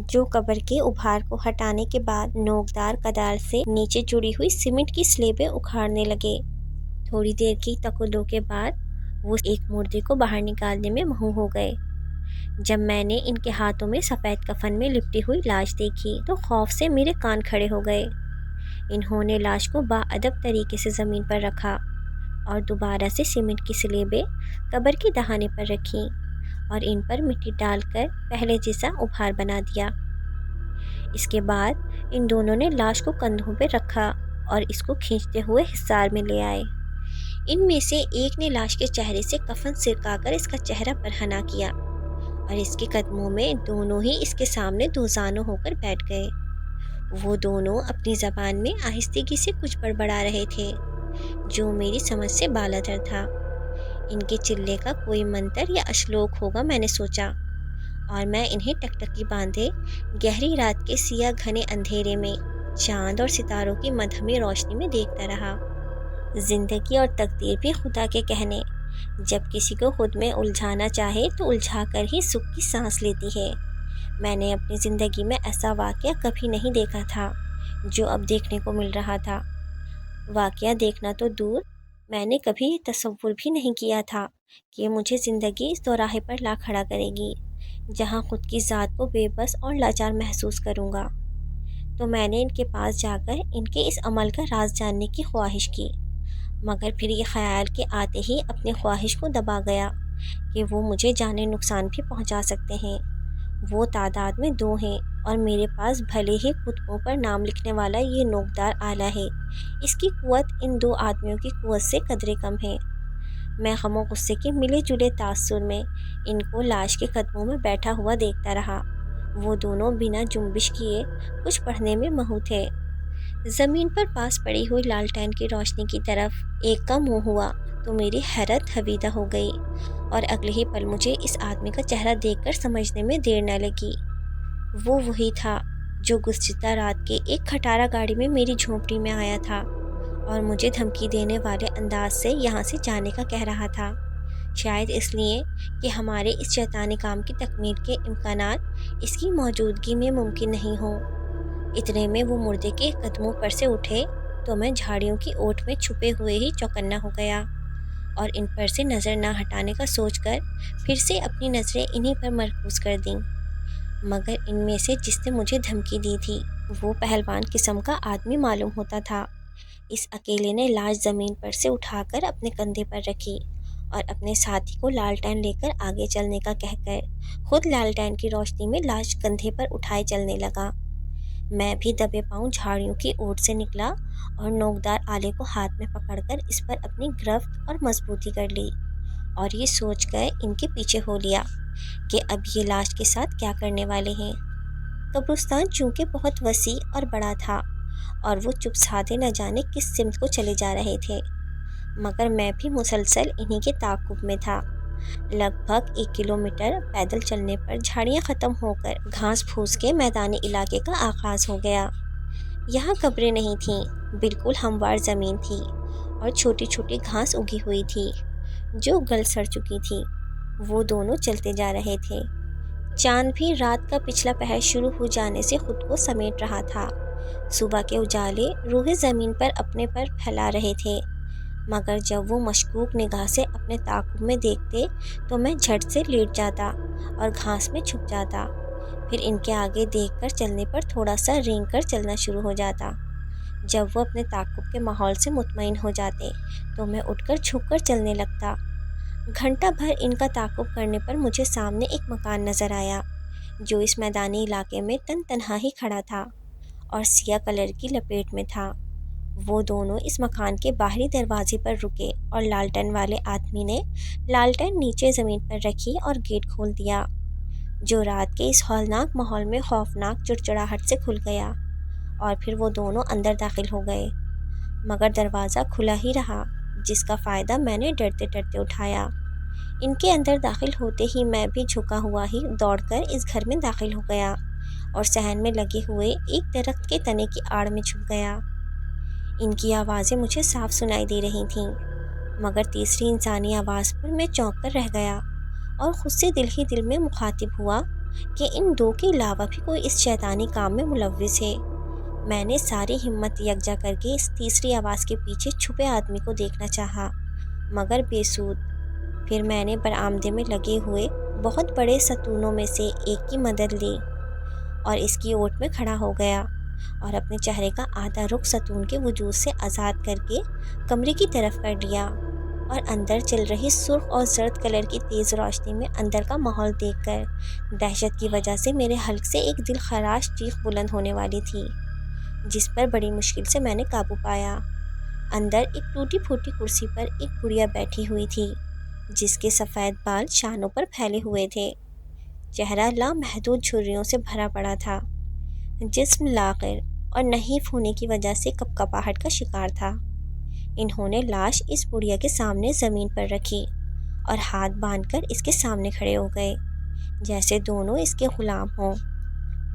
جو قبر کے ابھار کو ہٹانے کے بعد نوکدار کدال سے نیچے جڑی ہوئی سیمنٹ کی سلیبیں اکھاڑنے لگے۔ تھوڑی دیر کی تکلو کے بعد وہ ایک مردے کو باہر نکالنے میں مہو ہو گئے۔ جب میں نے ان کے ہاتھوں میں سفید کفن میں لپٹی ہوئی لاش دیکھی تو خوف سے میرے کان کھڑے ہو گئے۔ انہوں نے لاش کو باادب طریقے سے زمین پر رکھا اور دوبارہ سے سیمنٹ کی سلیبیں قبر کے دہانے پر رکھیں اور ان پر مٹی ڈال کر پہلے جیسا ابھار بنا دیا۔ اس کے بعد ان دونوں نے لاش کو کندھوں پہ رکھا اور اس کو کھینچتے ہوئے حصار میں لے آئے۔ ان میں سے ایک نے لاش کے چہرے سے کفن سرکا کر اس کا چہرہ برہنہ کیا اور اس کے قدموں میں دونوں ہی اس کے سامنے دوزانوں ہو کر بیٹھ گئے۔ وہ دونوں اپنی زبان میں آہستگی سے کچھ بڑبڑا رہے تھے جو میری سمجھ سے بالاتر تھا۔ ان کے چلے کا کوئی منتر یا اشلوک ہوگا میں نے سوچا، اور میں انہیں ٹکٹکی باندھے گہری رات کے سیاہ گھنے اندھیرے میں چاند اور ستاروں کی مدھمی روشنی میں دیکھتا رہا۔ زندگی اور تقدیر بھی خدا کے کہنے، جب کسی کو خود میں الجھانا چاہے تو الجھا کر ہی سکھ کی سانس لیتی ہے۔ میں نے اپنی زندگی میں ایسا واقعہ کبھی نہیں دیکھا تھا جو اب دیکھنے کو مل رہا تھا۔ واقعہ دیکھنا تو دور، میں نے کبھی تصور بھی نہیں کیا تھا کہ مجھے زندگی اس دوراہے پر لا کھڑا کرے گی جہاں خود کی ذات کو بے بس اور لاچار محسوس کروں گا۔ تو میں نے ان کے پاس جا کر ان کے اس عمل کا راز جاننے کی خواہش کی، مگر پھر یہ خیال کے آتے ہی اپنی خواہش کو دبا گیا کہ وہ مجھے جانے نقصان بھی پہنچا سکتے ہیں۔ وہ تعداد میں 2 ہیں اور میرے پاس بھلے ہی کتبوں پر نام لکھنے والا یہ نوکدار آلہ ہے، اس کی قوت ان 2 آدمیوں کی قوت سے قدرے کم ہے۔ میں غم و غصے کے ملے جلے تاثر میں ان کو لاش کے قدموں میں بیٹھا ہوا دیکھتا رہا۔ وہ دونوں بنا جنبش کیے کچھ پڑھنے میں مہو تھے۔ زمین پر پاس پڑی ہوئی لالٹین کی روشنی کی طرف ایک کا منہ ہوا تو میری حیرت حویدہ ہو گئی، اور اگلے ہی پل مجھے اس آدمی کا چہرہ دیکھ کر سمجھنے میں دیر نہ لگی۔ وہ وہی تھا جو گزشتہ رات کے ایک کھٹارا گاڑی میں میری جھونپڑی میں آیا تھا اور مجھے دھمکی دینے والے انداز سے یہاں سے جانے کا کہہ رہا تھا، شاید اس لیے کہ ہمارے اس شیطانی کام کی تکمیل کے امکانات اس کی موجودگی میں ممکن نہیں ہوں۔ اتنے میں وہ مردے کے قدموں پر سے اٹھے تو میں جھاڑیوں کی اوٹ میں چھپے ہوئے ہی چوکنا ہو گیا اور ان پر سے نظر نہ ہٹانے کا سوچ کر پھر سے اپنی نظریں انہی پر مرکوز کر دیں، مگر ان میں سے جس نے مجھے دھمکی دی تھی وہ پہلوان قسم کا آدمی معلوم ہوتا تھا۔ اس اکیلے نے لاش زمین پر سے اٹھا کر اپنے کندھے پر رکھی اور اپنے ساتھی کو لالٹین لے کر آگے چلنے کا کہہ کر خود لالٹین کی روشنی میں لاش کندھے پر اٹھائے چلنے لگا۔ میں بھی دبے پاؤں جھاڑیوں کی اوٹ سے نکلا اور نوکدار آلے کو ہاتھ میں پکڑ کر اس پر اپنی گرفت اور مضبوطی کر لی اور یہ سوچ کر ان کے پیچھے ہو لیا کہ اب یہ لاش کے ساتھ کیا کرنے والے ہیں۔ قبرستان چونکہ بہت وسیع اور بڑا تھا اور وہ چپ سادھے نہ جانے کس سمت کو چلے جا رہے تھے، مگر میں بھی مسلسل انہی کے تعاقب میں تھا۔ لگ بھگ 1 کلومیٹر پیدل چلنے پر جھاڑیاں ختم ہو کر گھاس پھوس کے میدانی علاقے کا آغاز ہو گیا۔ یہاں قبریں نہیں تھیں، بالکل ہموار زمین تھی اور چھوٹی چھوٹی گھاس اگی ہوئی تھی جو گل سڑ چکی تھی۔ وہ دونوں چلتے جا رہے تھے۔ چاند بھی رات کا پچھلا پہر شروع ہو جانے سے خود کو سمیٹ رہا تھا۔ صبح کے اجالے روح زمین پر اپنے پر پھیلا رہے تھے، مگر جب وہ مشکوک نگاہ سے اپنے تعاقب میں دیکھتے تو میں جھٹ سے لیٹ جاتا اور گھاس میں چھپ جاتا، پھر ان کے آگے دیکھ کر چلنے پر تھوڑا سا رینگ کر چلنا شروع ہو جاتا۔ جب وہ اپنے تعاقب کے ماحول سے مطمئن ہو جاتے تو میں اٹھ کر چھپ کر چلنے لگتا۔ گھنٹہ بھر ان کا تعاقب کرنے پر مجھے سامنے ایک مکان نظر آیا جو اس میدانی علاقے میں تنہا ہی کھڑا تھا اور سیاہ کلر کی لپیٹ میں تھا۔ وہ دونوں اس مکان کے باہری دروازے پر رکے اور لالٹین والے آدمی نے لالٹین نیچے زمین پر رکھی اور گیٹ کھول دیا، جو رات کے اس ہولناک ماحول میں خوفناک چڑچڑاہٹ سے کھل گیا، اور پھر وہ دونوں اندر داخل ہو گئے، مگر دروازہ کھلا ہی رہا، جس کا فائدہ میں نے ڈرتے ڈرتے اٹھایا۔ ان کے اندر داخل ہوتے ہی میں بھی جھکا ہوا ہی دوڑ کر اس گھر میں داخل ہو گیا اور صحن میں لگے ہوئے ایک درخت کے تنے کی آڑ میں چھپ گیا۔ ان کی آوازیں مجھے صاف سنائی دے رہی تھیں، مگر تیسری انسانی آواز پر میں چونک کر رہ گیا اور خود سے دل ہی دل میں مخاطب ہوا کہ ان دو کے علاوہ بھی کوئی اس شیطانی کام میں ملوث ہے۔ میں نے ساری ہمت یکجا کر کے اس تیسری آواز کے پیچھے چھپے آدمی کو دیکھنا چاہا، مگر بے سود۔ پھر میں نے برآمدے میں لگے ہوئے بہت بڑے ستونوں میں سے ایک کی مدد لی اور اس کی اوٹ میں کھڑا ہو گیا اور اپنے چہرے کا آدھا رخ ستون کے وجود سے آزاد کر کے کمرے کی طرف کر لیا، اور اندر چل رہی سرخ اور زرد کلر کی تیز روشنی میں اندر کا ماحول دیکھ کر دہشت کی وجہ سے میرے حلق سے ایک دل خراش چیخ بلند ہونے والی تھی، جس پر بڑی مشکل سے میں نے قابو پایا۔ اندر ایک ٹوٹی پھوٹی کرسی پر ایک بڑھیا بیٹھی ہوئی تھی، جس کے سفید بال شانوں پر پھیلے ہوئے تھے۔ چہرہ لامحدود جھریوں سے بھرا پڑا تھا، جسم لاغر اور نحیف ہونے کی وجہ سے کپکپاہٹ کا شکار تھا۔ انہوں نے لاش اس بڑھیا کے سامنے زمین پر رکھی اور ہاتھ باندھ کر اس کے سامنے کھڑے ہو گئے، جیسے دونوں اس کے غلام ہوں۔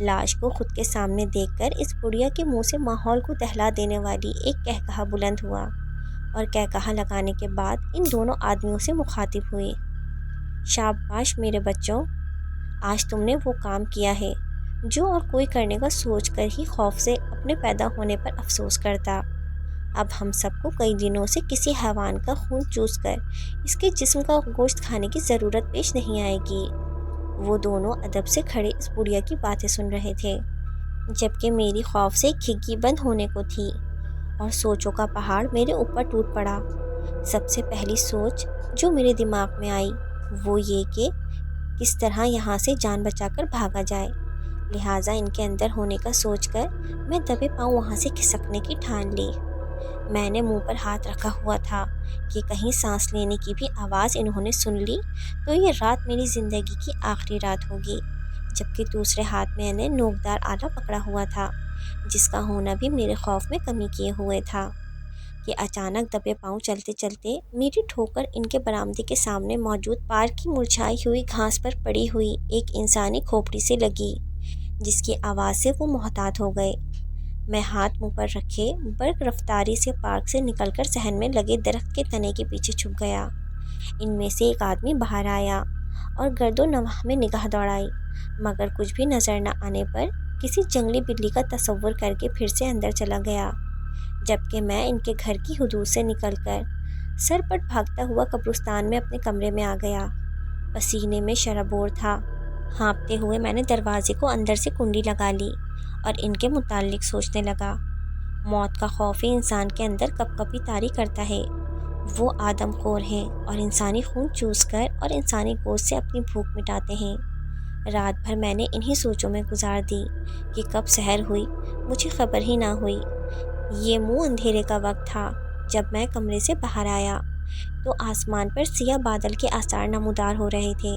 لاش کو خود کے سامنے دیکھ کر اس بڑھیا کے منہ سے ماحول کو دہلا دینے والی ایک قہقہا بلند ہوا، اور قہقہا لگانے کے بعد ان دونوں آدمیوں سے مخاطب ہوئی: شاباش میرے بچوں، آج تم نے وہ کام کیا ہے جو اور کوئی کرنے کا سوچ کر ہی خوف سے اپنے پیدا ہونے پر افسوس کرتا۔ اب ہم سب کو کئی دنوں سے کسی حیوان کا خون چوس کر اس کے جسم کا گوشت کھانے کی ضرورت پیش نہیں آئے گی۔ وہ دونوں ادب سے کھڑے اس بڑھیا کی باتیں سن رہے تھے، جبکہ میری خوف سے کھگی بند ہونے کو تھی اور سوچوں کا پہاڑ میرے اوپر ٹوٹ پڑا۔ سب سے پہلی سوچ جو میرے دماغ میں آئی وہ یہ کہ کس طرح یہاں سے جان بچا کر بھاگا جائے، لہٰذا ان کے اندر ہونے کا سوچ کر میں دبے پاؤں وہاں سے کھسکنے کی ٹھان لی۔ میں نے منہ پر ہاتھ رکھا ہوا تھا کہ کہیں سانس لینے کی بھی آواز انہوں نے سن لی تو یہ رات میری زندگی کی آخری رات ہوگی، جبکہ دوسرے ہاتھ میں نے نوکدار آلہ پکڑا ہوا تھا، جس کا ہونا بھی میرے خوف میں کمی کیے ہوئے تھا، کہ اچانک دبے پاؤں چلتے چلتے میری ٹھوکر ان کے برآمدے کے سامنے موجود پارک کی مرجھائی ہوئی گھاس پر پڑی ہوئی ایک انسانی کھوپڑی سے لگی، جس کی آواز سے وہ محتاط ہو گئے۔ میں ہاتھ منہ پر رکھے برق رفتاری سے پارک سے نکل کر صحن میں لگے درخت کے تنے کے پیچھے چھپ گیا۔ ان میں سے ایک آدمی باہر آیا اور گرد و نواح میں نگاہ دوڑائی، مگر کچھ بھی نظر نہ آنے پر کسی جنگلی بلی کا تصور کر کے پھر سے اندر چلا گیا، جبکہ میں ان کے گھر کی حدود سے نکل کر سرپٹ بھاگتا ہوا قبرستان میں اپنے کمرے میں آ گیا۔ پسینے میں شرابور تھا۔ ہانپتے ہوئے میں نے دروازے کو اندر سے کنڈی لگا لی اور ان کے متعلق سوچنے لگا۔ موت کا خوف انسان کے اندر کپ کپی طاری کرتا ہے۔ وہ آدم خور ہیں اور انسانی خون چوس کر اور انسانی گوشت سے اپنی بھوک مٹاتے ہیں۔ رات بھر میں نے انہی سوچوں میں گزار دی کہ کب سحر ہوئی مجھے خبر ہی نہ ہوئی۔ یہ منہ اندھیرے کا وقت تھا جب میں کمرے سے باہر آیا تو آسمان پر سیاہ بادل کے آثار نمودار ہو رہے تھے۔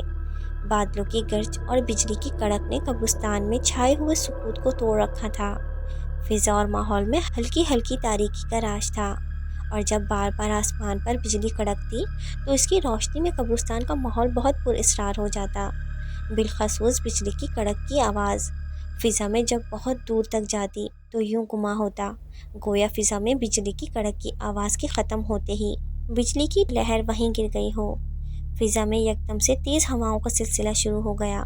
بادلوں کی گرج اور بجلی کی کڑک نے قبرستان میں چھائے ہوئے سکوت کو توڑ رکھا تھا۔ فضا اور ماحول میں ہلکی ہلکی تاریکی کا راج تھا، اور جب بار بار آسمان پر بجلی کڑکتی تو اس کی روشنی میں قبرستان کا ماحول بہت پر اسرار ہو جاتا، بالخصوص بجلی کی کڑک کی آواز فضا میں جب بہت دور تک جاتی تو یوں گما ہوتا گویا فضا میں بجلی کی کڑک کی آواز کے ختم ہوتے ہی بجلی کی لہر وہیں گر گئی ہو۔ فضا میں یکدم سے تیز ہواؤں کا سلسلہ شروع ہو گیا۔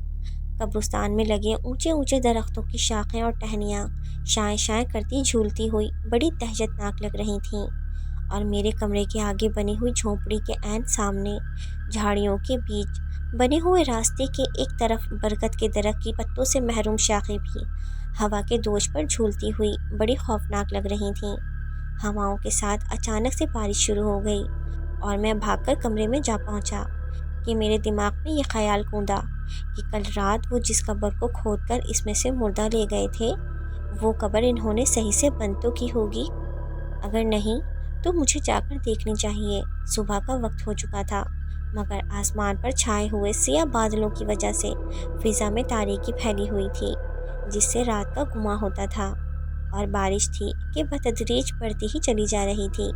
قبرستان میں لگے اونچے اونچے درختوں کی شاخیں اور ٹہنیاں شائیں شائیں کرتی جھولتی ہوئی بڑی دہشت ناک لگ رہی تھیں، اور میرے کمرے کے آگے بنی ہوئی جھونپڑی کے عین سامنے جھاڑیوں کے بیچ بنے ہوئے راستے کے ایک طرف برگد کے درخت کی پتوں سے محروم شاخیں بھی ہوا کے دوش پر جھولتی ہوئی بڑی خوفناک لگ رہی تھیں۔ ہواؤں کے ساتھ اچانک سے بارش شروع ہو گئی اور میں بھاگ کر کمرے میں جا پہنچا کہ میرے دماغ میں یہ خیال کوندا کہ کل رات وہ جس قبر کو کھود کر اس میں سے مردہ لے گئے تھے وہ قبر انہوں نے صحیح سے بند تو کی ہوگی، اگر نہیں تو مجھے جا کر دیکھنی چاہیے۔ صبح کا وقت ہو چکا تھا، مگر آسمان پر چھائے ہوئے سیاہ بادلوں کی وجہ سے فضا میں تاریکی پھیلی ہوئی تھی، جس سے رات کا گماں ہوتا تھا، اور بارش تھی کہ بتدریج بڑھتی ہی چلی جا رہی تھی۔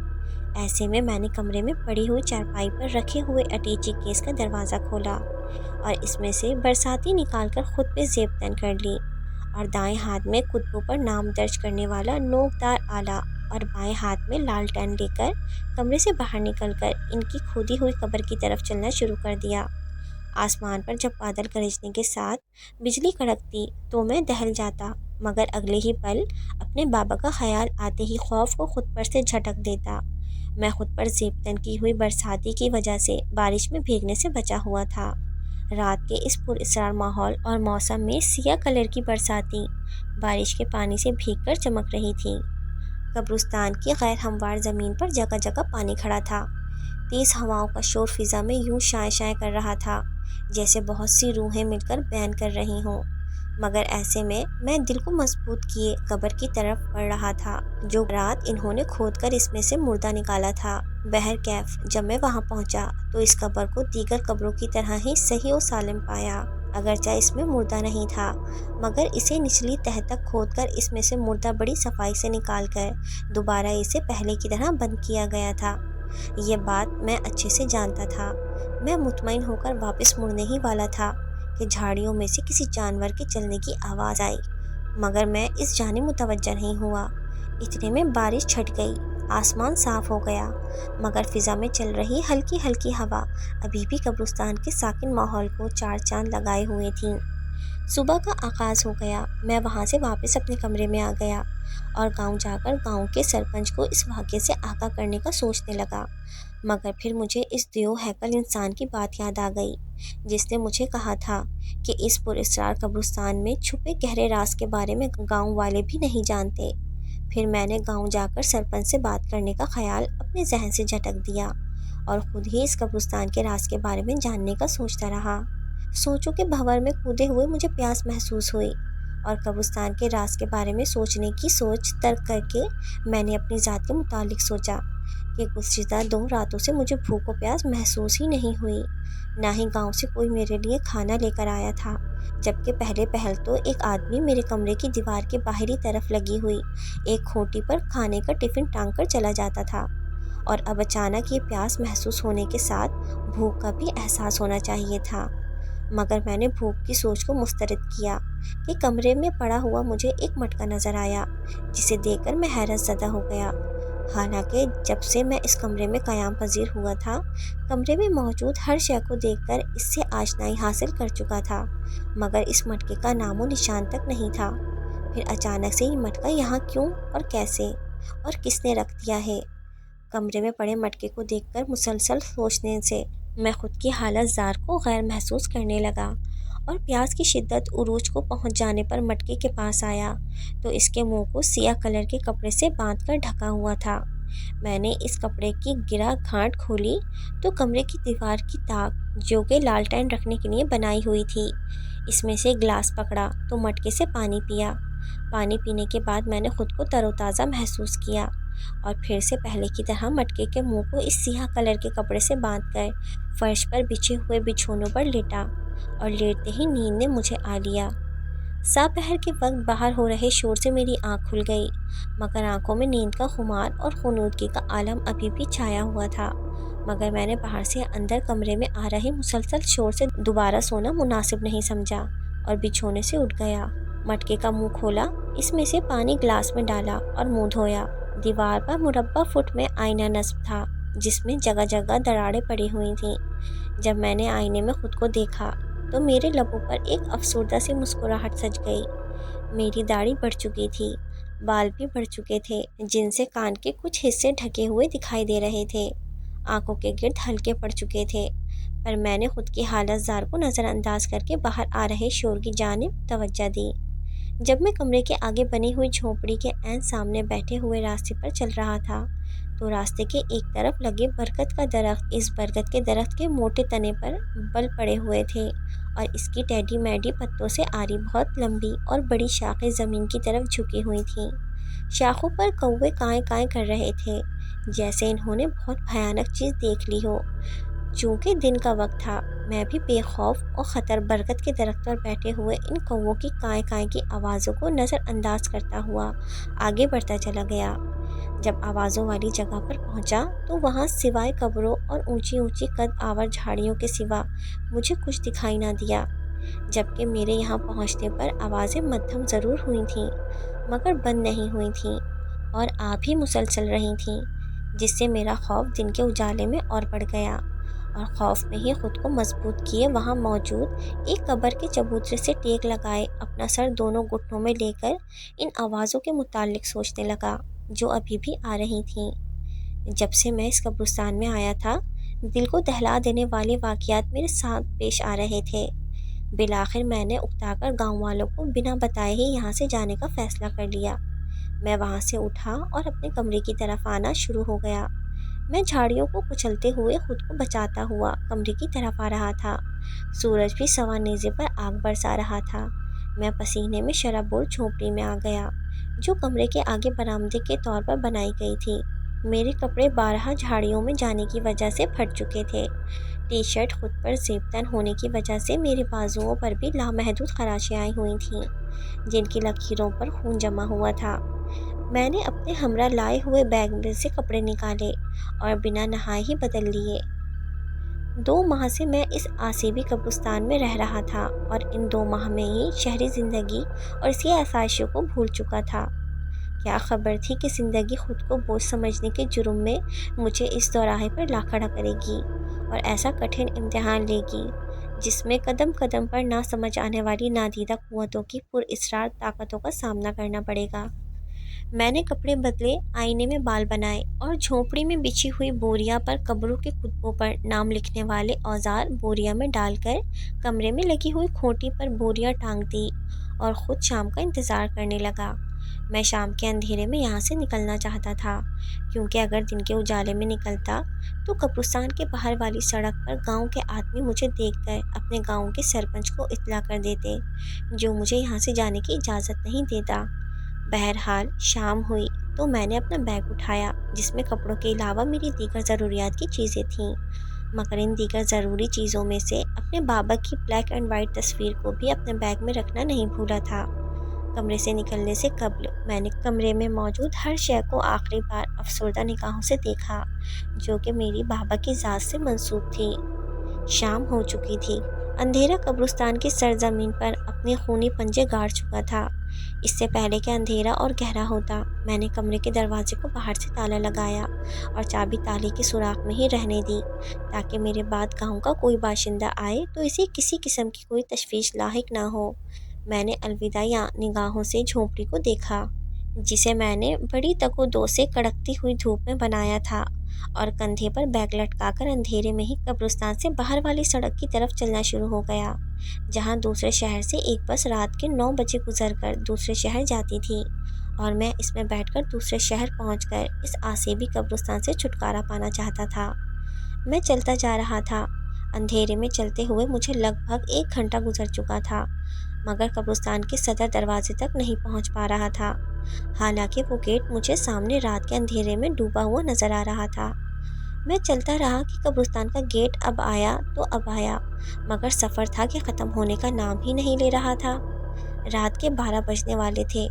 ایسے میں نے کمرے میں پڑی ہوئی چارپائی پر رکھے ہوئے اٹیچی کیس کا دروازہ کھولا اور اس میں سے برساتی نکال کر خود پہ زیب تن کر لی، اور دائیں ہاتھ میں کتبوں پر نام درج کرنے والا نوکدار آلہ اور بائیں ہاتھ میں لالٹین لے کر کمرے سے باہر نکل کر ان کی کھودی ہوئی قبر کی طرف چلنا شروع کر دیا۔ آسمان پر جب بادل گرجنے کے ساتھ بجلی کڑکتی تو میں دہل جاتا، مگر اگلے ہی پل اپنے بابا کا خیال آتے ہی خوف کو خود پر سے جھٹک دیتا۔ میں خود پر زیب تن کی ہوئی برساتی کی وجہ سے بارش میں بھیگنے سے بچا ہوا تھا۔ رات کے اس پر اسرار ماحول اور موسم میں سیاہ کلر کی برساتی بارش کے پانی سے بھیگ کر چمک رہی تھی۔ قبرستان کی غیر ہموار زمین پر جگہ جگہ پانی کھڑا تھا۔ تیز ہواؤں کا شور فضا میں یوں شائیں شائیں کر رہا تھا جیسے بہت سی روحیں مل کر بیان کر رہی ہوں، مگر ایسے میں دل کو مضبوط کیے قبر کی طرف بڑھ رہا تھا جو رات انہوں نے کھود کر اس میں سے مردہ نکالا تھا۔ بہرکیف جب میں وہاں پہنچا تو اس قبر کو دیگر قبروں کی طرح ہی صحیح و سالم پایا، اگرچہ اس میں مردہ نہیں تھا، مگر اسے نچلی تہہ تک کھود کر اس میں سے مردہ بڑی صفائی سے نکال کر دوبارہ اسے پہلے کی طرح بند کیا گیا تھا۔ یہ بات میں اچھے سے جانتا تھا۔ میں مطمئن ہو کر واپس مڑنے ہی والا تھا کہ جھاڑیوں میں سے کسی جانور کے چلنے کی آواز آئی، مگر میں اس جانب متوجہ نہیں ہوا۔ اتنے میں بارش چھٹ گئی، آسمان صاف ہو گیا، مگر فضا میں چل رہی ہلکی ہلکی ہوا ابھی بھی قبرستان کے ساکن ماحول کو چار چاند لگائے ہوئے تھیں۔ صبح کا آغاز ہو گیا۔ میں وہاں سے واپس اپنے کمرے میں آ گیا اور گاؤں جا کر گاؤں کے سرپنچ کو اس واقعے سے آگاہ کرنے کا سوچنے لگا، مگر پھر مجھے اس دیو ہیکل انسان کی بات یاد آ گئی جس نے مجھے کہا تھا کہ اس پر اسرار قبرستان میں چھپے گہرے راز کے بارے میں گاؤں والے بھی نہیں جانتے۔ پھر میں نے گاؤں جا کر سرپنچ سے بات کرنے کا خیال اپنے ذہن سے جھٹک دیا اور خود ہی اس قبرستان کے راز کے بارے میں جاننے کا سوچتا رہا۔ سوچوں کے بھنور میں کودے ہوئے مجھے پیاس محسوس ہوئی اور قبرستان کے راز کے بارے میں سوچنے کی سوچ ترک کر کے میں نے اپنی ذات کے متعلق سوچا کہ گزشتہ 2 راتوں سے مجھے بھوک و پیاس محسوس ہی نہیں ہوئی، نہ ہی گاؤں سے کوئی میرے لیے کھانا لے کر آیا تھا، جبکہ پہلے پہل تو ایک آدمی میرے کمرے کی دیوار کے باہری طرف لگی ہوئی ایک کھوٹی پر کھانے کا ٹفن ٹانگ کر چلا جاتا تھا، اور اب اچانک یہ پیاس محسوس ہونے کے ساتھ بھوک کا بھی احساس ہونا چاہیے تھا۔ مگر میں نے بھوک کی سوچ کو مسترد کیا کہ کمرے میں پڑا ہوا مجھے ایک مٹکا نظر آیا جسے دیکھ کر میں حیرت زدہ ہو گیا۔ حالانکہ جب سے میں اس کمرے میں قیام پذیر ہوا تھا، کمرے میں موجود ہر شے کو دیکھ کر اس سے آشنائی حاصل کر چکا تھا، مگر اس مٹکے کا نام و نشان تک نہیں تھا۔ پھر اچانک سے یہ مٹکا یہاں کیوں اور کیسے اور کس نے رکھ دیا ہے؟ کمرے میں پڑے مٹکے کو دیکھ کر مسلسل سوچنے سے میں خود کی حالت زار کو غیر محسوس کرنے لگا، اور پیاس کی شدت عروج کو پہنچ جانے پر مٹکے کے پاس آیا تو اس کے منہ کو سیاہ کلر کے کپڑے سے باندھ کر ڈھکا ہوا تھا۔ میں نے اس کپڑے کی گرہ گھانٹ کھولی تو کمرے کی دیوار کی تاک جو کہ لالٹین رکھنے کے لیے بنائی ہوئی تھی، اس میں سے گلاس پکڑا تو مٹکے سے پانی پیا۔ پانی پینے کے بعد میں نے خود کو تر و تازہ محسوس کیا اور پھر سے پہلے کی طرح مٹکے کے منہ کو اس سیاہ کلر کے کپڑے سے باندھ کر فرش پر بچھے ہوئے بچھونوں پر لیٹا، اور لیٹتے ہی نیند نے مجھے آ لیا۔ ساپہر کے وقت باہر ہو رہے شور سے میری آنکھ کھل گئی، مگر آنکھوں میں نیند کا خمار اور خنودگی کا عالم ابھی بھی چھایا ہوا تھا، مگر میں نے باہر سے اندر کمرے میں آ رہے مسلسل شور سے دوبارہ سونا مناسب نہیں سمجھا اور بچھونے سے اٹھ گیا۔ مٹکے کا منہ کھولا، اس میں سے پانی گلاس میں ڈالا اور منہ دھویا۔ دیوار پر مربع فٹ میں آئینہ نصب تھا جس میں جگہ جگہ دراڑیں پڑی ہوئی تھیں۔ جب میں نے آئینے میں خود کو دیکھا تو میرے لبوں پر ایک افسردہ سی مسکراہٹ سج گئی۔ میری داڑھی بڑھ چکی تھی، بال بھی بڑھ چکے تھے جن سے کان کے کچھ حصے ڈھکے ہوئے دکھائی دے رہے تھے، آنکھوں کے گرد ہلکے پڑ چکے تھے، پر میں نے خود کی حالت زار کو نظر انداز کر کے باہر آ رہے شور کی جانب توجہ دی۔ جب میں کمرے کے آگے بنی ہوئی جھونپڑی کے عین سامنے بیٹھے ہوئے راستے پر چل رہا تھا تو راستے کے ایک طرف لگے برگد کا درخت اس برگد کے درخت کے موٹے تنے پر بل پڑے ہوئے تھے، اور اس کی ٹیڈی میڈی پتوں سے آری بہت لمبی اور بڑی شاخیں زمین کی طرف جھکی ہوئی تھیں۔ شاخوں پر کوے کائیں کائیں کر رہے تھے جیسے انہوں نے بہت بھیانک چیز دیکھ لی ہو۔ چونکہ دن کا وقت تھا، میں بھی بے خوف اور خطر برگد کے درخت پر بیٹھے ہوئے ان کووں کی کائیں کائیں کی آوازوں کو نظر انداز کرتا ہوا آگے بڑھتا چلا گیا۔ جب آوازوں والی جگہ پر پہنچا تو وہاں سوائے قبروں اور اونچی اونچی قد آور جھاڑیوں کے سوا مجھے کچھ دکھائی نہ دیا، جبکہ میرے یہاں پہنچنے پر آوازیں مدھم ضرور ہوئی تھیں مگر بند نہیں ہوئی تھیں اور آ بھی مسلسل رہی تھیں، جس سے میرا خوف دن کے اجالے میں اور بڑھ گیا، اور خوف میں ہی خود کو مضبوط کیے وہاں موجود ایک قبر کے چبوترے سے ٹیک لگائے اپنا سر دونوں گھٹنوں میں لے کر ان آوازوں کے متعلق سوچنے لگا جو ابھی بھی آ رہی تھیں۔ جب سے میں اس قبرستان میں آیا تھا، دل کو دہلا دینے والے واقعات میرے ساتھ پیش آ رہے تھے۔ بالآخر میں نے اکتا کر گاؤں والوں کو بنا بتائے ہی یہاں سے جانے کا فیصلہ کر لیا۔ میں وہاں سے اٹھا اور اپنے کمرے کی طرف آنا شروع ہو گیا۔ میں جھاڑیوں کو کچلتے ہوئے خود کو بچاتا ہوا کمرے کی طرف آ رہا تھا۔ سورج بھی سوا نیزے پر آگ برسا رہا تھا۔ میں پسینے میں شرابور جھونپڑی میں آ گیا جو کمرے کے آگے برآمدے کے طور پر بنائی گئی تھی۔ میرے کپڑے بارہا جھاڑیوں میں جانے کی وجہ سے پھٹ چکے تھے۔ ٹی شرٹ خود پر زیب تن ہونے کی وجہ سے میرے بازوؤں پر بھی لامحدود خراشیں آئی ہوئی تھیں جن کی لکیروں پر خون جمع ہوا تھا۔ میں نے اپنے ہمراہ لائے ہوئے بیگ میں سے کپڑے نکالے اور بنا نہائے ہی بدل لیے۔ 2 ماہ سے میں اس آسیبی قبرستان میں رہ رہا تھا اور ان 2 ماہ میں ہی شہری زندگی اور اس کی آسائشوں کو بھول چکا تھا۔ کیا خبر تھی کہ زندگی خود کو بوجھ سمجھنے کے جرم میں مجھے اس دوراہے پر لا کھڑا کرے گی اور ایسا کٹھن امتحان لے گی جس میں قدم قدم پر نہ سمجھ آنے والی نادیدہ قوتوں کی پراسرار طاقتوں کا سامنا کرنا پڑے گا۔ میں نے کپڑے بدلے، آئینے میں بال بنائے اور جھونپڑی میں بچھی ہوئی بوریا پر قبروں کے کتبوں پر نام لکھنے والے اوزار بوریا میں ڈال کر کمرے میں لگی ہوئی کھوٹی پر بوریا ٹانگ دی اور خود شام کا انتظار کرنے لگا۔ میں شام کے اندھیرے میں یہاں سے نکلنا چاہتا تھا کیونکہ اگر دن کے اجالے میں نکلتا تو قبرستان کے باہر والی سڑک پر گاؤں کے آدمی مجھے دیکھ کر اپنے گاؤں کے سرپنچ کو اطلاع کر دیتے جو مجھے یہاں سے جانے کی اجازت نہیں دیتا۔ بہرحال شام ہوئی تو میں نے اپنا بیگ اٹھایا جس میں کپڑوں کے علاوہ میری دیگر ضروریات کی چیزیں تھیں، مگر ان دیگر ضروری چیزوں میں سے اپنے بابا کی بلیک اینڈ وائٹ تصویر کو بھی اپنے بیگ میں رکھنا نہیں بھولا تھا۔ کمرے سے نکلنے سے قبل میں نے کمرے میں موجود ہر شے کو آخری بار افسردہ نگاہوں سے دیکھا جو کہ میری بابا کی ذات سے منسوب تھی۔ شام ہو چکی تھی۔ اندھیرا قبرستان کی سرزمین پر اپنے خونی پنجے گاڑ چکا تھا۔ اس سے پہلے کہ اندھیرا اور گہرا ہوتا میں نے کمرے کے دروازے کو باہر سے تالا لگایا اور چابی تالے کے سوراخ میں ہی رہنے دی تاکہ میرے بعد گاؤں کا کوئی باشندہ آئے تو اسے کسی قسم کی کوئی تشویش لاحق نہ ہو۔ میں نے الوداعی نگاہوں سے جھونپڑی کو دیکھا جسے میں نے بڑی تگ و دو سے کڑکتی ہوئی دھوپ میں بنایا تھا اور کندھے پر بیگ لٹکا کر اندھیرے میں ہی قبرستان سے باہر والی سڑک کی طرف چلنا شروع ہو گیا جہاں دوسرے شہر سے ایک بس رات کے 9 بجے گزر کر دوسرے شہر جاتی تھی اور میں اس میں بیٹھ کر دوسرے شہر پہنچ کر اس آسیبی قبرستان سے چھٹکارا پانا چاہتا تھا۔ میں چلتا جا رہا تھا۔ اندھیرے میں چلتے ہوئے مجھے لگ بھگ 1 گھنٹہ گزر چکا تھا مگر قبرستان کے صدر دروازے تک نہیں پہنچ پا رہا تھا، حالانکہ وہ گیٹ مجھے سامنے رات کے اندھیرے میں ڈوبا ہوا نظر آ رہا تھا۔ میں چلتا رہا کہ قبرستان کا گیٹ اب آیا تو اب آیا مگر سفر تھا کہ ختم ہونے کا نام ہی نہیں لے رہا تھا۔ رات کے 12 بجنے والے تھے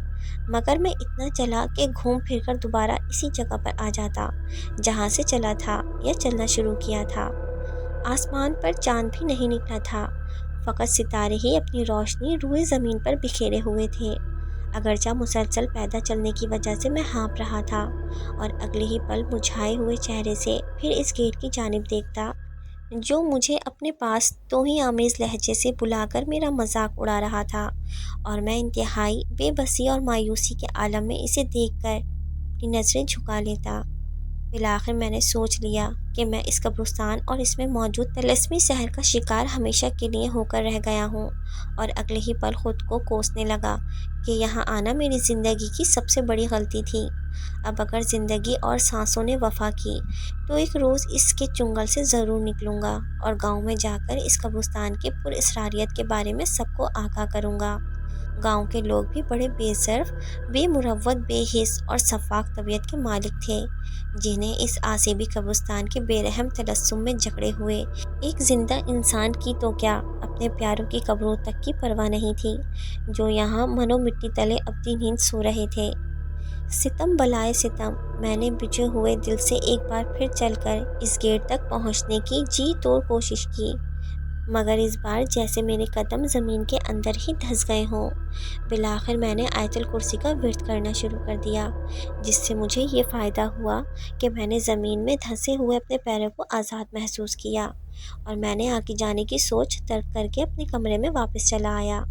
مگر میں اتنا چلا کہ گھوم پھر کر دوبارہ اسی جگہ پر آ جاتا جہاں سے چلا تھا یا چلنا شروع کیا تھا۔ آسمان پر چاند بھی نہیں نکلا تھا، فقط ستارے ہی اپنی روشنی روئے زمین پر بکھیرے ہوئے تھے۔ اگرچہ مسلسل پیدل چلنے کی وجہ سے میں ہانپ رہا تھا اور اگلے ہی پل مرجھائے ہوئے چہرے سے پھر اس گیٹ کی جانب دیکھتا جو مجھے اپنے پاس توہین آمیز لہجے سے بلا کر میرا مذاق اڑا رہا تھا، اور میں انتہائی بے بسی اور مایوسی کے عالم میں اسے دیکھ کر اپنی نظریں جھکا لیتا۔ بالآخر میں نے سوچ لیا کہ میں اس قبرستان اور اس میں موجود طلسمی سحر کا شکار ہمیشہ کے لیے ہو کر رہ گیا ہوں، اور اگلے ہی پل خود کو کوسنے لگا کہ یہاں آنا میری زندگی کی سب سے بڑی غلطی تھی۔ اب اگر زندگی اور سانسوں نے وفا کی تو ایک روز اس کے چنگل سے ضرور نکلوں گا اور گاؤں میں جا کر اس قبرستان کی پراسراریت کے بارے میں سب کو آگاہ کروں گا۔ گاؤں کے لوگ بھی بڑے بے ظرف، بے مروت، بے حس اور شفاف طبیعت کے مالک تھے جنہیں اس آسیبی قبرستان کے بے رحم تجسم میں جکڑے ہوئے ایک زندہ انسان کی تو کیا اپنے پیاروں کی قبروں تک کی پرواہ نہیں تھی جو یہاں منو مٹی تلے ابدی نیند سو رہے تھے۔ ستم بلائے ستم، میں نے بجھے ہوئے دل سے ایک بار پھر چل کر اس گیٹ تک پہنچنے کی جی توڑ کوشش کی مگر اس بار جیسے میرے قدم زمین کے اندر ہی دھس گئے ہوں۔ بالآخر میں نے آیت الکرسی کا ورد کرنا شروع کر دیا، جس سے مجھے یہ فائدہ ہوا کہ میں نے زمین میں دھسے ہوئے اپنے پیروں کو آزاد محسوس کیا، اور میں نے آگے جانے کی سوچ ترک کر کے اپنے کمرے میں واپس چلا آیا۔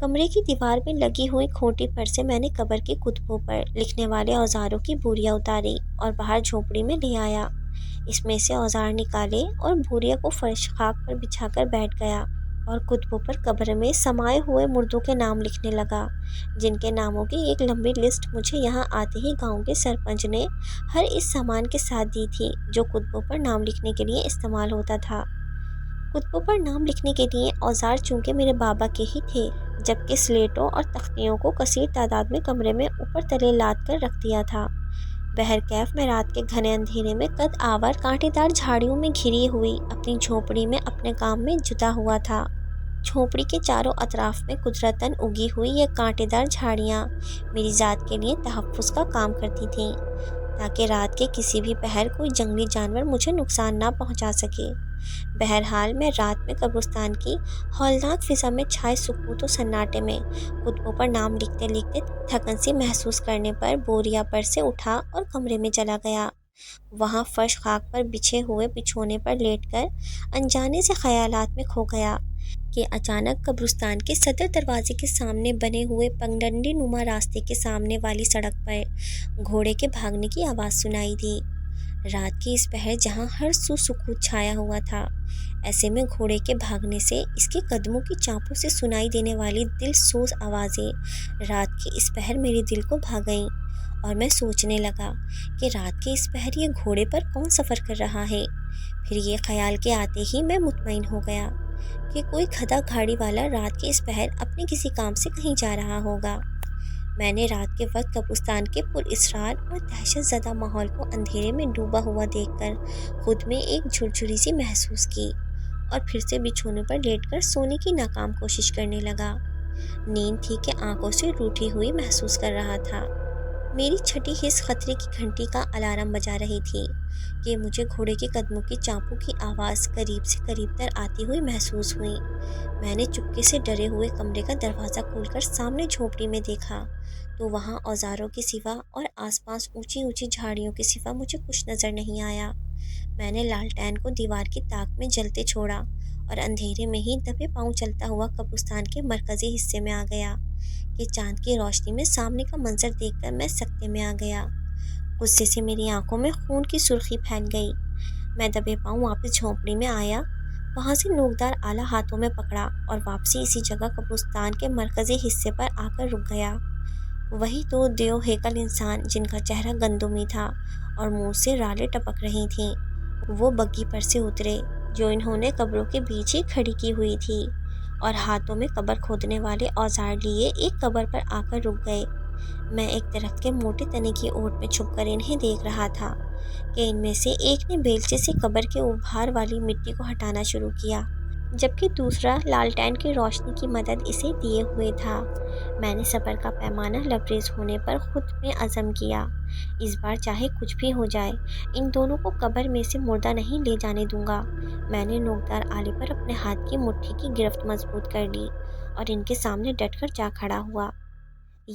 کمرے کی دیوار میں لگی ہوئی کھوٹی پر سے میں نے قبر کے کتبوں پر لکھنے والے اوزاروں کی بوریاں اتاری اور باہر جھونپڑی میں لے آیا۔ اس میں سے اوزار نکالے اور بوریا کو فرش خاک پر بچھا کر بیٹھ گیا اور کتبوں پر قبر میں سمائے ہوئے مردوں کے نام لکھنے لگا، جن کے ناموں کی ایک لمبی لسٹ مجھے یہاں آتے ہی گاؤں کے سرپنچ نے ہر اس سامان کے ساتھ دی تھی جو کتبوں پر نام لکھنے کے لیے استعمال ہوتا تھا۔ کتبوں پر نام لکھنے کے لیے اوزار چونکہ میرے بابا کے ہی تھے، جبکہ سلیٹوں اور تختیوں کو کثیر تعداد میں کمرے میں اوپر تلے لاد کر رکھ دیا تھا۔ بہرکیف میں رات کے گھنے اندھیرے میں قد آور کانٹے دار جھاڑیوں میں گھری ہوئی اپنی جھونپڑی میں اپنے کام میں جٹا ہوا تھا۔ جھونپڑی کے چاروں اطراف میں قدرتاً اگی ہوئی یہ کانٹے دار جھاڑیاں میری ذات کے لیے تحفظ کا کام کرتی تھیں، تاکہ رات کے کسی بھی پہر کوئی جنگلی جانور مجھے نقصان نہ پہنچا سکے۔ بہرحال میں رات میں قبرستان کی ہولناک فضا میں چھائے سکوت و سناٹے میں کتبوں پر نام لکھتے لکھتے تھکن سی محسوس کرنے پر بوریا پر سے اٹھا اور کمرے میں چلا گیا۔ وہاں فرش خاک پر بچھے ہوئے بچھونے پر لیٹ کر انجانے سے خیالات میں کھو گیا کہ اچانک قبرستان کے صدر دروازے کے سامنے بنے ہوئے پگڈنڈی نما راستے کے سامنے والی سڑک پر گھوڑے کے بھاگنے کی آواز سنائی دی۔ رات کی اس پہر جہاں ہر سو سکوت چھایا ہوا تھا، ایسے میں گھوڑے کے بھاگنے سے اس کے قدموں کی چاپوں سے سنائی دینے والی دل سوز آوازیں رات کی اس پہر میرے دل کو بھا گئیں، اور میں سوچنے لگا کہ رات کے اس پہر یہ گھوڑے پر کون سفر کر رہا ہے۔ پھر یہ خیال کے آتے ہی میں مطمئن ہو گیا کہ کوئی کھدا گاڑی والا رات کے اس پہر اپنے کسی کام سے کہیں جا رہا ہوگا۔ میں نے رات کے وقت قبرستان کے پراسرار اور دہشت زدہ ماحول کو اندھیرے میں ڈوبا ہوا دیکھ کر خود میں ایک جھرجھری سی محسوس کی، اور پھر سے بچھونے پر لیٹ کر سونے کی ناکام کوشش کرنے لگا۔ نیند تھی کہ آنکھوں سے روٹھی ہوئی محسوس کر رہا تھا۔ میری چھٹی حس خطرے کی گھنٹی کا الارم بجا رہی تھی کہ مجھے گھوڑے کے قدموں کی چاپوں کی آواز قریب سے قریب تر آتی ہوئی محسوس ہوئی۔ میں نے چپکے سے ڈرے ہوئے کمرے کا دروازہ کھول کر سامنے جھونپڑی میں دیکھا تو وہاں اوزاروں کے سوا اور آس پاس اونچی اونچی جھاڑیوں کے سوا مجھے کچھ نظر نہیں آیا۔ میں نے لالٹین کو دیوار کی طاق میں جلتے چھوڑا اور اندھیرے میں ہی دبے پاؤں چلتا ہوا قبرستان کے مرکزی حصے میں آ گیا کہ چاند کی روشنی میں سامنے کا منظر دیکھ کر میں سکتے میں آ گیا۔ غصے سے میری آنکھوں میں خون کی سرخی پھیل گئی۔ میں دبے پاؤں واپس جھونپڑی میں آیا، وہاں سے نوکدار آلہ ہاتھوں میں پکڑا اور واپسی اسی جگہ قبرستان کے مرکزی حصے پر آ کر رک گیا۔ وہی دو دیو ہیکل انسان جن کا چہرہ گندمی تھا اور منہ سے رالیں ٹپک رہی تھیں، وہ بگی پر سے اترے جو انہوں نے قبروں کے بیچ ہی کھڑی کی ہوئی تھی، اور ہاتھوں میں قبر کھودنے والے اوزار لیے ایک قبر پر آ کر رک گئے۔ میں ایک درخت کے موٹے تنے کی اوٹ میں چھپ کر انہیں دیکھ رہا تھا کہ ان میں سے ایک نے بیلچے سے قبر کے ابھار والی مٹی کو ہٹانا شروع کیا، جبکہ دوسرا لالٹین کی روشنی کی مدد اسے دیے ہوئے تھا۔ میں نے صبر کا پیمانہ لبریز ہونے پر خود میں عزم کیا، اس بار چاہے کچھ بھی ہو جائے ان دونوں کو قبر میں سے مردہ نہیں لے جانے دوں گا۔ میں نے نوکدار آلے پر اپنے ہاتھ کی مٹھی کی گرفت مضبوط کر لی اور ان کے سامنے ڈٹ کر جا کھڑا ہوا۔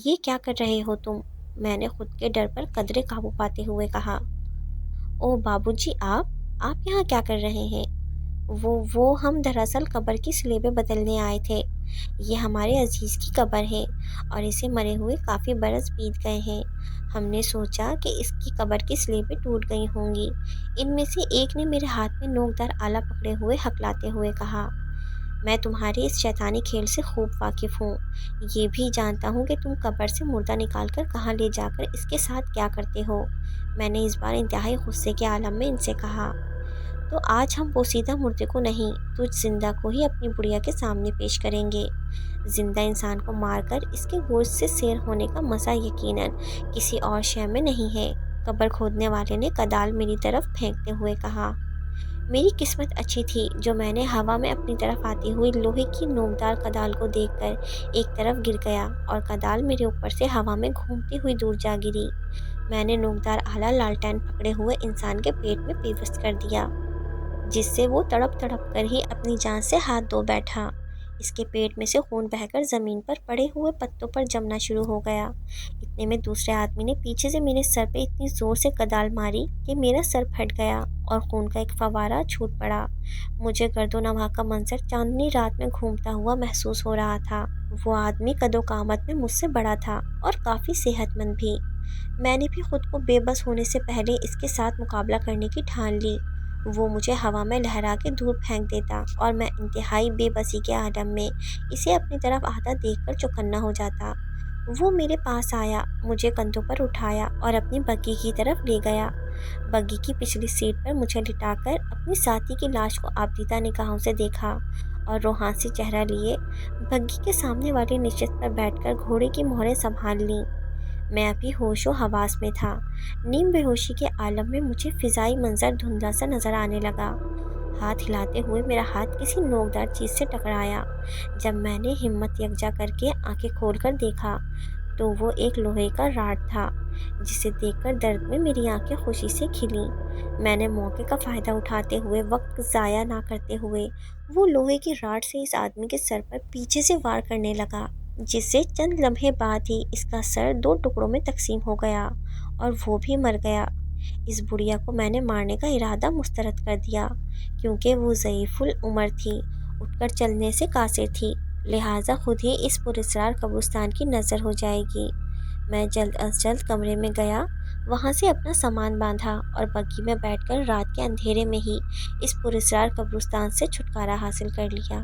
یہ کیا کر رہے ہو تم؟ میں نے خود کے ڈر پر قدرے قابو پاتے ہوئے کہا۔ او بابو جی، آپ یہاں کیا کر رہے ہیں؟ وہ ہم دراصل قبر کی سلیبیں بدلنے آئے تھے۔ یہ ہمارے عزیز کی قبر ہے اور اسے مرے ہوئے کافی برس بیت گئے ہیں۔ ہم نے سوچا کہ اس کی قبر کی سلیبیں ٹوٹ گئی ہوں گی۔ ان میں سے ایک نے میرے ہاتھ میں نوکدار آلہ پکڑے ہوئے ہکلاتے ہوئے کہا۔ میں تمہارے اس شیطانی کھیل سے خوب واقف ہوں، یہ بھی جانتا ہوں کہ تم قبر سے مردہ نکال کر کہاں لے جا کر اس کے ساتھ کیا کرتے ہو۔ میں نے اس بار انتہائی غصے کے عالم میں ان سے کہا۔ تو آج ہم پوسیدہ مردے کو نہیں، تجھ زندہ کو ہی اپنی بڑھیا کے سامنے پیش کریں گے۔ زندہ انسان کو مار کر اس کے گوشت سے سیر ہونے کا مزہ یقیناً کسی اور شے میں نہیں ہے، قبر کھودنے والے نے کدال میری طرف پھینکتے ہوئے کہا۔ میری قسمت اچھی تھی جو میں نے ہوا میں اپنی طرف آتی ہوئی لوہے کی نوکدار کدال کو دیکھ کر ایک طرف گر گیا اور کدال میرے اوپر سے ہوا میں گھومتی ہوئی دور جا گری۔ میں نے نوکدار آلہ لالٹین پکڑے ہوئے انسان کے پیٹ میں پیوست کر دیا۔ جس سے وہ تڑپ تڑپ کر ہی اپنی جان سے ہاتھ دھو بیٹھا۔ اس کے پیٹ میں سے خون بہہ کر زمین پر پڑے ہوئے پتوں پر جمنا شروع ہو گیا۔ اتنے میں دوسرے آدمی نے پیچھے سے میرے سر پہ اتنی زور سے کدال ماری کہ میرا سر پھٹ گیا اور خون کا ایک فوارہ چھوٹ پڑا۔ مجھے گرد و نواح کا منظر چاندنی رات میں گھومتا ہوا محسوس ہو رہا تھا۔ وہ آدمی قد و قامت میں مجھ سے بڑا تھا اور کافی صحت مند بھی۔ میں نے بھی خود کو بے بس ہونے سے پہلے اس کے ساتھ مقابلہ کرنے کی ٹھان لی۔ وہ مجھے ہوا میں لہرا کے دور پھینک دیتا اور میں انتہائی بے بسی کے عالم میں اسے اپنی طرف آتا دیکھ کر چوکنا ہو جاتا۔ وہ میرے پاس آیا، مجھے کندھوں پر اٹھایا اور اپنی بگی کی طرف لے گیا۔ بگی کی پچھلی سیٹ پر مجھے لٹا کر اپنی ساتھی کی لاش کو آبدیدہ نگاہوں سے دیکھا اور روحانسی چہرہ لیے بگی کے سامنے والی نشست پر بیٹھ کر گھوڑے کی مہریں سنبھال لیں۔ میں ابھی ہوش و حواس میں تھا۔ نیم بے ہوشی کے عالم میں مجھے فضائی منظر دھندلا سا نظر آنے لگا۔ ہاتھ ہلاتے ہوئے میرا ہاتھ کسی نوکدار چیز سے ٹکرایا۔ جب میں نے ہمت یکجا کر کے آنکھیں کھول کر دیکھا تو وہ ایک لوہے کا راڈ تھا، جسے دیکھ کر درد میں میری آنکھیں خوشی سے کھلیں۔ میں نے موقع کا فائدہ اٹھاتے ہوئے وقت ضائع نہ کرتے ہوئے وہ لوہے کی راڈ سے اس آدمی کے سر پر پیچھے سے وار کرنے لگا، جس سے چند لمحے بعد ہی اس کا سر 2 ٹکڑوں میں تقسیم ہو گیا اور وہ بھی مر گیا۔ اس بڑھیا کو میں نے مارنے کا ارادہ مسترد کر دیا، کیونکہ وہ ضعیف العمر تھی، اٹھ کر چلنے سے قاصر تھی، لہٰذا خود ہی اس پراسرار قبرستان کی نظر ہو جائے گی۔ میں جلد از جلد کمرے میں گیا، وہاں سے اپنا سامان باندھا اور بگی میں بیٹھ کر رات کے اندھیرے میں ہی اس پراسرار قبرستان سے چھٹکارا حاصل کر لیا۔